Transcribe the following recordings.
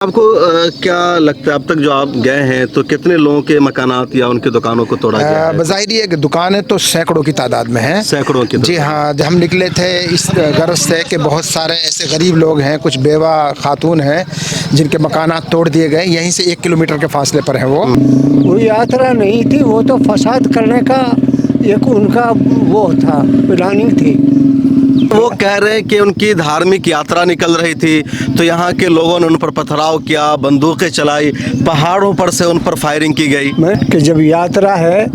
आपको क्या लगता है अब तक जो आप गए हैं तो कितने लोगों के मकानात या उनकी दुकानों को तोड़ा गया है? बज़ाहिर ये दुकानें तो सैकड़ों की तादाद में हैं। सैकड़ों की जी हाँ, जब हम निकले थे इस गर्ज से कि बहुत सारे ऐसे गरीब लोग हैं, कुछ बेवा खातून हैं जिनके मकानात तोड़ दिए गए। यहीं से 1 किलोमीटर के फासले पर है वो यात्रा नहीं थी, वो तो फसाद करने का एक उनका वो था, प्लानिंग थी। वो कह रहे हैं कि उनकी धार्मिक यात्रा निकल रही थी तो यहाँ के लोगों ने उन पर पथराव किया, बंदूकें चलाई, पहाड़ों पर से उन पर फायरिंग की गई। कि जब यात्रा है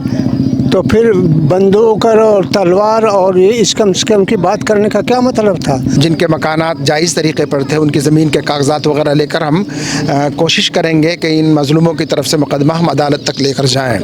तो फिर बंदूक और तलवार और ये इस कम से कम की बात करने का क्या मतलब था? जिनके मकानात जायज़ तरीके पर थे उनकी ज़मीन के कागजात वगैरह लेकर हम कोशिश करेंगे कि इन मजलूमों की तरफ से मुकदमा हम अदालत तक लेकर जाएँ।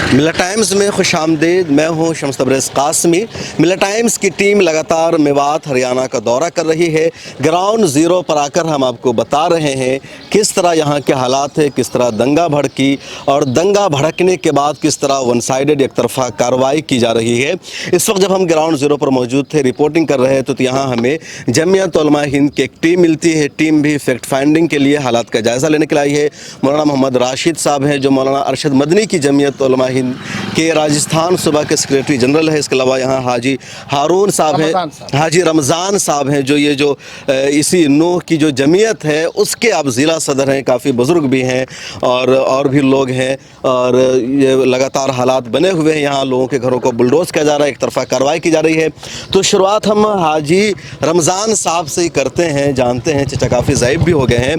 मिल्लत टाइम्स में खुश आमदीद। मैं हूँ शम्स तबरेज़ कासमी। मिल्लत टाइम्स की टीम लगातार मेवात हरियाणा का दौरा कर रही है। ग्राउंड ज़ीरो पर आकर हम आपको बता रहे हैं किस तरह यहाँ के हालात है, किस तरह दंगा भड़की और दंगा भड़कने के बाद किस तरह वन साइडेड एक तरफा कार्रवाई की जा रही है। इस वक्त जब हम ग्राउंड ज़ीरो पर मौजूद थे, रिपोर्टिंग कर रहे थे, तो यहाँ हमें जमीयत उलमा हिंद की एक टीम मिलती है। टीम भी फैक्ट फाइंडिंग के लिए हालात का जायज़ा लेने के लिए आई है। मौलाना मोहम्मद राशिद साहब हैं जो मौलाना अरशद मदनी की जमीयत उलमा हिंद के राजस्थान सूबा के सेक्रेटरी जनरल है। इसके अलावा यहाँ हाजी हारून साहब हैं, हाजी रमज़ान साहब हैं जो ये जो इसी नूह की जो जमीयत है उसके अब ज़िला सदर हैं। काफ़ी बुज़ुर्ग भी हैं और भी लोग हैं और ये लगातार हालात बने हुए हैं। यहाँ लोगों के घरों को बुलडोज़ किया जा रहा है, एक तरफा कार्रवाई की जा रही है। तो शुरुआत हम हाजी रमज़ान साहब से ही करते हैं, जानते हैं, चचा काफ़ी ज़ाइब भी हो गए हैं,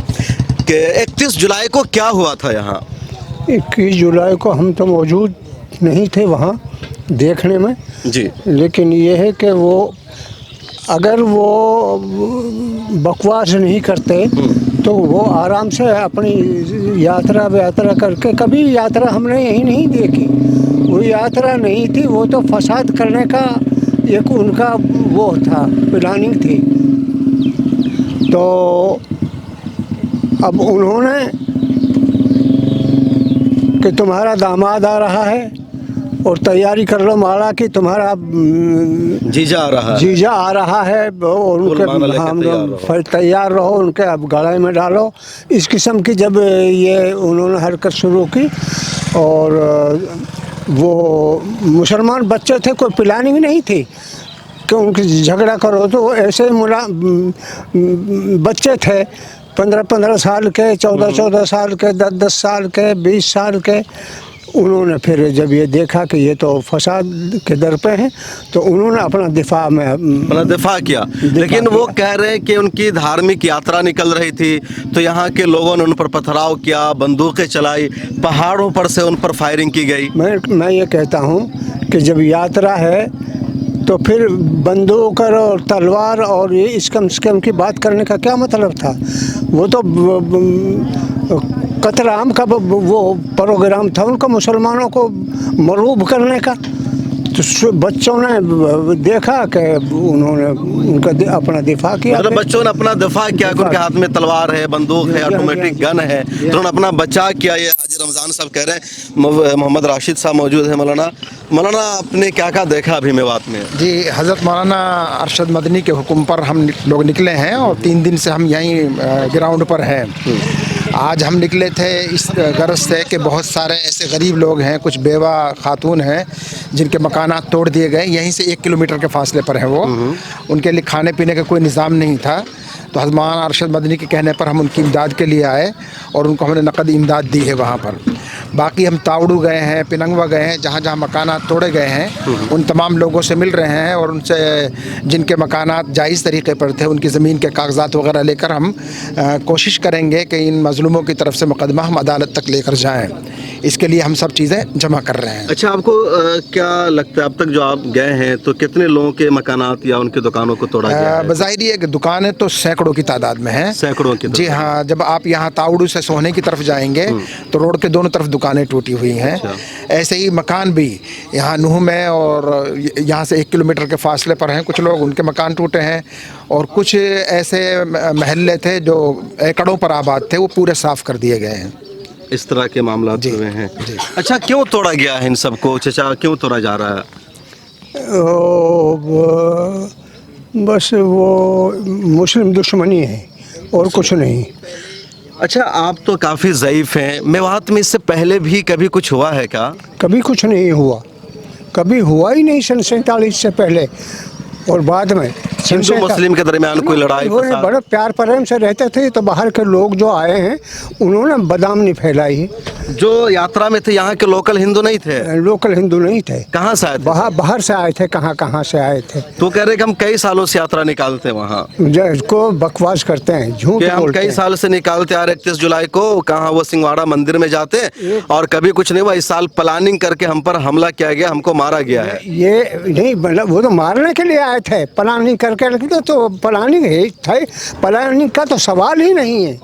कि 31 जुलाई को क्या हुआ था यहाँ? 21 जुलाई को हम तो मौजूद नहीं थे वहाँ देखने में जी, लेकिन ये है कि वो अगर वो बकवास नहीं करते तो वो आराम से अपनी यात्रा करके, कभी यात्रा हमने यही नहीं देखी। वो यात्रा नहीं थी, वो तो फसाद करने का एक उनका वो था, प्लानिंग थी। तो अब उन्होंने कि तुम्हारा दामाद आ रहा है और तैयारी कर लो माला की, तुम्हारा जीजा आ रहा है और उनके हम लोग तैयार रहो, उनके अब गले में डालो। इस किस्म की जब ये उन्होंने हरकत शुरू की और वो मुसलमान बच्चे थे, कोई प्लानिंग नहीं थी कि उनकी झगड़ा करो। तो ऐसे बच्चे थे 15-15 साल के, 14-14 साल के, 10-10 साल के, 20 साल के। उन्होंने फिर जब ये देखा कि ये तो फसाद के दर पे हैं तो उन्होंने अपना दिफा किया। लेकिन वो कह रहे हैं कि उनकी धार्मिक यात्रा निकल रही थी तो यहाँ के लोगों ने उन पर पथराव किया, बंदूकें चलाई, पहाड़ों पर से उन पर फायरिंग की गई। मैं ये कहता हूँ कि जब यात्रा है तो फिर बंदूक और तलवार और ये इस कम से कम की बात करने का क्या मतलब था? वो तो कत्ल आम का वो प्रोग्राम था उनका, मुसलमानों को मरूब करने का। तो बच्चों ने देखा कि उन्होंने उनका अपना दिफा किया। मतलब बच्चों ने अपना दिफा किया, उनके हाथ में तलवार है, बंदूक है, ऑटोमेटिक गन है, तो उन्होंने अपना बचाव किया। ये हाजी रमज़ान साहब कह रहे हैं। मोहम्मद राशिद साहब मौजूद है। मौलाना आपने क्या क्या देखा अभी मेवात में? जी, हज़रत मौलाना अरशद मदनी के हुक्म पर हम लोग निकले हैं और 3 दिन से हम यहीं ग्राउंड पर हैं। आज हम निकले थे इस गर्ज से कि बहुत सारे ऐसे गरीब लोग हैं, कुछ बेवा खातून हैं जिनके मकानात तोड़ दिए गए। यहीं से 1 किलोमीटर के फासले पर है वो। उनके लिए खाने पीने का कोई निज़ाम नहीं था, तो हज़रत मौलाना अरशद मदनी के कहने पर हम उनकी इमदाद के लिए आए और उनको हमने नकद इमदाद दी है वहाँ पर। बाकी हम तावड़ू गए हैं, पिनंगवा गए हैं, जहाँ जहाँ मकानात तोड़े गए हैं उन तमाम लोगों से मिल रहे हैं और उनसे जिनके मकानात जायज़ तरीके पर थे उनकी ज़मीन के कागजात वगैरह लेकर हम कोशिश करेंगे कि इन मजलूमों की तरफ से मुकदमा हम अदालत तक लेकर जाएँ। इसके लिए हम सब चीज़ें जमा कर रहे हैं। अच्छा, आपको क्या लगता है अब तक जो आप गए हैं तो कितने लोगों के मकानात या उनकी दुकानों को तोड़ा गया है? बज़ाहिर ये दुकानें तो सैकड़ों की तादाद में हैं। सैकड़ों की? जी हाँ, जब आप यहाँ तावड़ू से सोहने की तरफ जाएंगे तो रोड के दोनों तरफ दुकानें टूटी हुई हैं। ऐसे ही मकान भी यहाँ नूह में और यहाँ से 1 किलोमीटर के फासले पर हैं, कुछ लोग उनके मकान टूटे हैं और कुछ ऐसे महल्ले थे जो एकड़ों पर आबाद थे वो पूरे साफ़ कर दिए गए हैं। इस तरह के मामला हुए हैं। अच्छा, क्यों तोड़ा गया है इन सबको चचा, क्यों तोड़ा जा रहा है? बस वो मुस्लिम दुश्मनी है और कुछ नहीं। अच्छा, आप तो काफ़ी ज़यीफ़ हैं, मेवात में इससे पहले भी कभी कुछ हुआ है क्या? कभी कुछ नहीं हुआ, कभी हुआ ही नहीं सन 47 से पहले और बाद में। हिंदू मुस्लिम के दरमियान कोई लड़ाई उन्होंने फसाद? बड़े प्यार प्रेम से रहते थे। तो बाहर के लोग जो आए हैं उन्होंने बदनामी फैलाई है। जो यात्रा में थे यहाँ के लोकल हिंदू नहीं थे? लोकल हिंदू नहीं थे, कहाँ से आए थे? बाहर से आए थे, कहाँ से आए थे। तो कह रहे कि हम कई सालों से यात्रा निकालते हैं वहाँ, जिसको बकवास करते हैं, झूठ कि हम बोलते कई हैं। साल से निकालते आ रहे 31 जुलाई को, कहाँ वो सिंहवाड़ा मंदिर में जाते हैं और कभी कुछ नहीं हुआ। इस साल प्लानिंग करके हम पर हमला किया गया, हमको मारा गया है। ये नहीं, मतलब वो तो मारने के लिए आए थे, प्लानिंग करके रखते। तो प्लानिंग ही थे, प्लानिंग का तो सवाल ही नहीं है,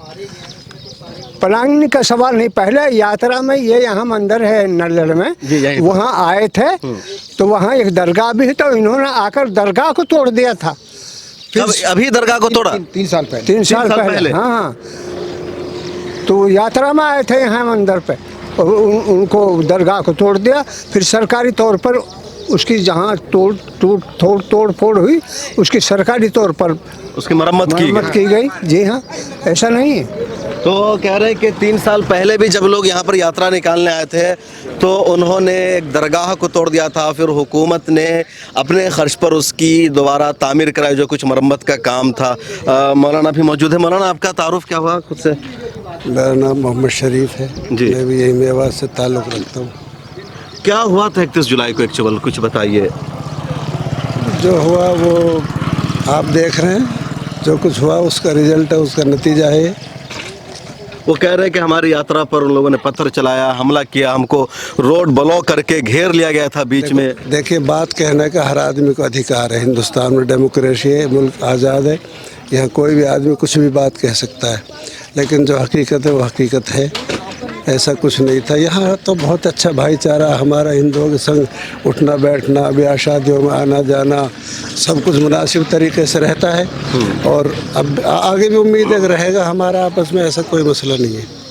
प्लानिंग का सवाल नहीं। पहले यात्रा में ये यहाँ मंदिर है नल्लड़ में, वहाँ आए थे तो वहाँ एक दरगाह भी है, तो इन्होंने आकर दरगाह को तोड़ दिया था। अभी दरगाह को तोड़ा? 3 साल पहले। 3 साल पहले, हाँ। तो यात्रा में आए थे यहाँ मंदिर पे और उनको दरगाह को तोड़ दिया। फिर सरकारी तौर पर उसकी जहाँ तोड़ फोड़ हुई, उसकी सरकारी तौर पर उसकी मरम्मत की गई। जी हाँ, ऐसा नहीं है। तो कह रहे हैं कि 3 साल पहले भी जब लोग यहाँ पर यात्रा निकालने आए थे तो उन्होंने एक दरगाह को तोड़ दिया था, फिर हुकूमत ने अपने खर्च पर उसकी दोबारा तामीर कराई, जो कुछ मरम्मत का काम था। मौलाना भी मौजूद है। मौलाना, आपका तारुफ क्या हुआ खुद से? मेरा नाम मोहम्मद शरीफ है जी। मैं भी यही मेवात से ताल्लुक़ रखता हूँ। क्या हुआ था 31 जुलाई को एक्चुअल, कुछ बताइए। जो हुआ वो आप देख रहे हैं, जो कुछ हुआ उसका रिजल्ट है, उसका नतीजा है। वो कह रहे हैं कि हमारी यात्रा पर उन लोगों ने पत्थर चलाया, हमला किया, हमको रोड ब्लॉक करके घेर लिया गया था बीच में। देखिए, बात कहने का हर आदमी को अधिकार है। हिंदुस्तान में डेमोक्रेसी है, मुल्क आज़ाद है, यहाँ कोई भी आदमी कुछ भी बात कह सकता है। लेकिन जो हकीकत है वो हकीकत है, ऐसा कुछ नहीं था। यहाँ तो बहुत अच्छा भाईचारा हमारा हिंदुओं के संग उठना बैठना, ब्याह शादियों में आना जाना, सब कुछ मुनासिब तरीके से रहता है। और अब आगे भी उम्मीद है कि रहेगा हमारा आपस में, ऐसा कोई मसला नहीं है।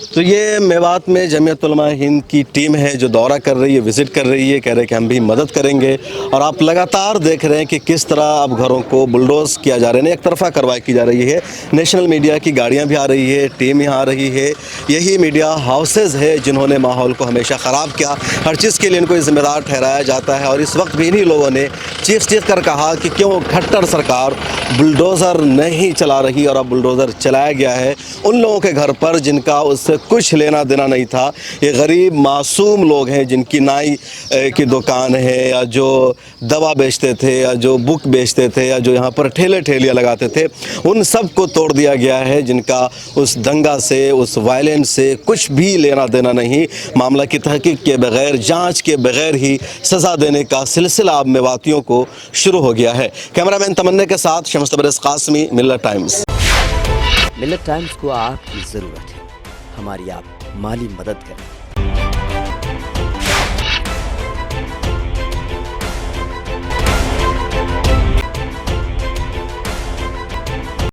तो ये मेवात में जमीयत उलमा हिंद की टीम है जो दौरा कर रही है, विज़िट कर रही है, कह रहे हैं कि हम भी मदद करेंगे। और आप लगातार देख रहे हैं कि किस तरह अब घरों को बुलडोज़ किया जा रहा है, एक तरफा कार्रवाई की जा रही है। नेशनल मीडिया की गाड़ियां भी आ रही है, टीम यहाँ आ रही है। यही मीडिया हाउसेज़ है जिन्होंने माहौल को हमेशा ख़राब किया, हर चीज़ के लिए इनको ज़िम्मेदार ठहराया जाता है। और इस वक्त भी इन्हीं लोगों ने चीख कर कहा कि क्यों खट्टर सरकार बुलडोज़र नहीं चला रही, और अब बुलडोज़र चलाया गया है उन लोगों के घर पर जिनका उससे कुछ लेना देना नहीं था। ये गरीब मासूम लोग हैं जिनकी नाई की दुकान है, या जो दवा बेचते थे, या जो बुक बेचते थे, या जो यहाँ पर ठेले ठेलियाँ लगाते थे, उन सब को तोड़ दिया गया है, जिनका उस दंगा से, उस वायलेंस से कुछ भी लेना देना नहीं। मामला की तहकीक के बगैर, जांच के बगैर ही सज़ा देने का सिलसिला अब मेवातियों को शुरू हो गया है। कैमरामैन तमन्ने के साथ शम्स तबरेज़ कासमी, मिल्लत टाइम्स। मिल्लत टाइम्स को आपकी ज़रूरत है, हमारी आप माली मदद करें।